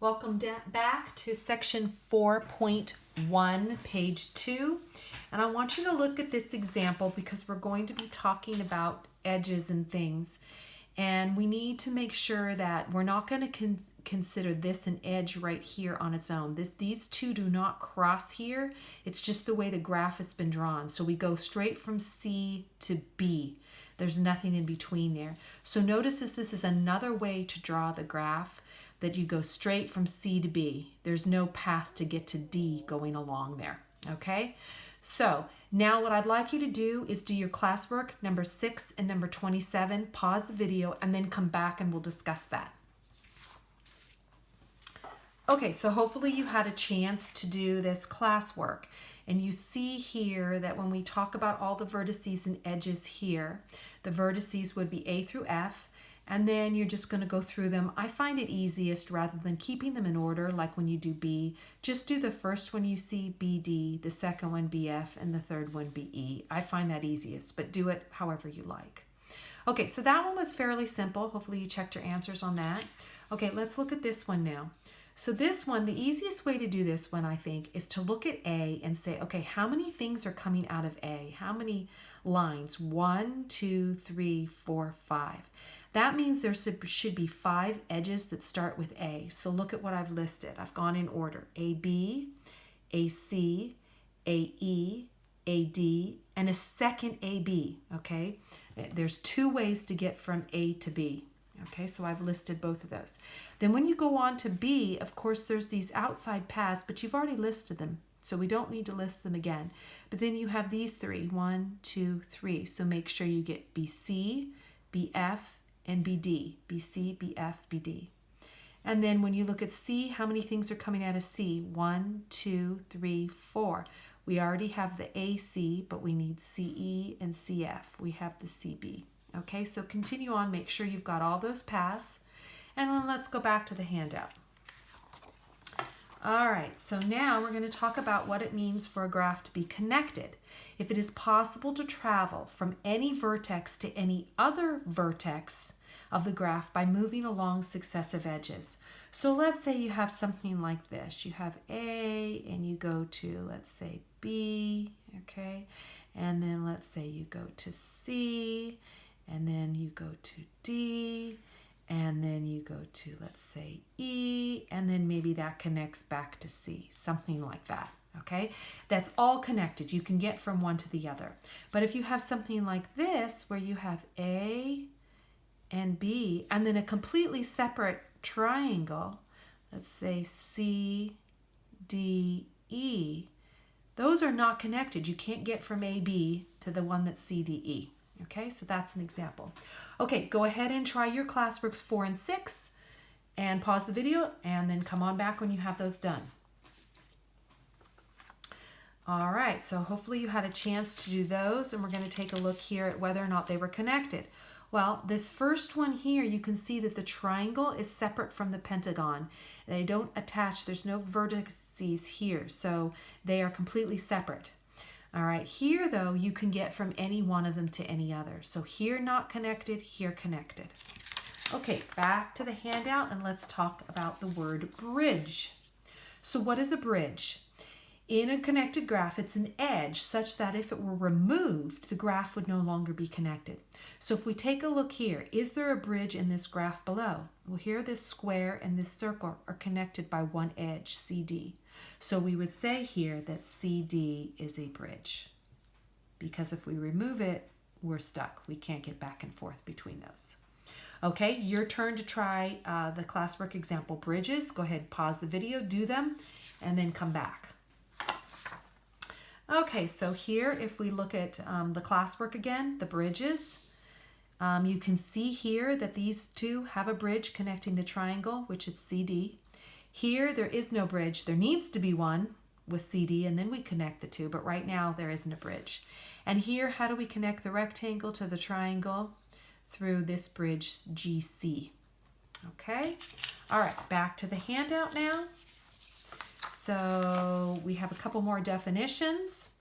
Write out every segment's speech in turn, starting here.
Welcome back to section 4.1, page 2. And I want you to look at this example because we're going to be talking about edges and things. And we need to make sure that we're not going to consider this an edge right here on its own. These two do not cross here. It's just the way the graph has been drawn. So we go straight from C to B. There's nothing in between there. So notice this is another way to draw the graph, that you go straight from C to B. There's no path to get to D going along there, okay? So now what I'd like you to do is do your classwork number 6 and number 27, pause the video, and then come back and we'll discuss that. Okay, so hopefully you had a chance to do this classwork. And you see here that when we talk about all the vertices and edges here, the vertices would be A through F, and then you're just going to go through them. I find it easiest rather than keeping them in order like when you do B. Just do the first one you see, BD, the second one BF, and the third one BE. I find that easiest, but do it however you like. Okay, so that one was fairly simple. Hopefully you checked your answers on that. Okay, let's look at this one now. So this one, the easiest way to do this one, I think, is to look at A and say, okay, how many things are coming out of A? How many lines? 1, 2, 3, 4, 5. That means there should be 5 edges that start with A. So look at what I've listed. I've gone in order. AB, AC, AE, AD, and a second AB, okay? There's 2 ways to get from A to B. Okay, so I've listed both of those. Then when you go on to B, of course, there's these outside paths, but you've already listed them, so we don't need to list them again. But then you have these 3, 1, 2, 3. So make sure you get BC, BF, and BD. BC, BF, BD. And then when you look at C, how many things are coming out of C? 1, 2, 3, 4. We already have the AC, but we need CE and CF. We have the CB. Okay, so continue on, make sure you've got all those paths, and then let's go back to the handout. All right, so now we're going to talk about what it means for a graph to be connected. If it is possible to travel from any vertex to any other vertex of the graph by moving along successive edges. So let's say you have something like this. You have A and you go to, let's say, B, okay? And then let's say you go to C, and then you go to D, and then you go to, let's say, E, and then maybe that connects back to C, something like that, okay? That's all connected. You can get from one to the other. But if you have something like this, where you have A and B, and then a completely separate triangle, let's say C, D, E, those are not connected. You can't get from AB to the one that's CDE. Okay, so that's an example. Okay, go ahead and try your classworks 4 and 6 and pause the video and then come on back when you have those done. All right, so hopefully you had a chance to do those, and we're going to take a look here at whether or not they were connected. Well, this first one here, you can see that the triangle is separate from the pentagon. They don't attach, there's no vertices here, so they are completely separate. All right, here though, you can get from any one of them to any other. So here not connected, here connected. Okay, back to the handout, and let's talk about the word bridge. So what is a bridge? In a connected graph, it's an edge such that if it were removed, the graph would no longer be connected. So if we take a look here, is there a bridge in this graph below? Well, here this square and this circle are connected by one edge, CD. So we would say here that CD is a bridge, because if we remove it, we're stuck. We can't get back and forth between those. Okay, your turn to try the classwork example bridges. Go ahead, pause the video, do them, and then come back. Okay, so here if we look at the classwork again, the bridges, you can see here that these two have a bridge connecting the triangle, which is CD. Here, there is no bridge. There needs to be one with CD, and then we connect the two, but right now there isn't a bridge. And here, how do we connect the rectangle to the triangle? Through this bridge, GC. Okay? All right, back to the handout now. So we have a couple more definitions,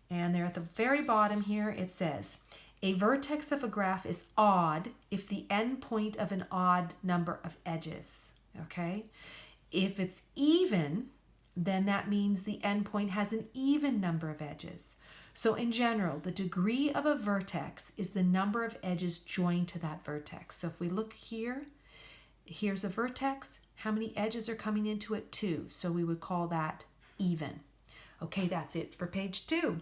and they're at the very bottom here. It says, a vertex of a graph is odd if the endpoint of an odd number of edges. Okay? If it's even, then that means the endpoint has an even number of edges. So in general, the degree of a vertex is the number of edges joined to that vertex. So if we look here, here's a vertex. How many edges are coming into it? 2. So we would call that even. Okay, that's it for page 2.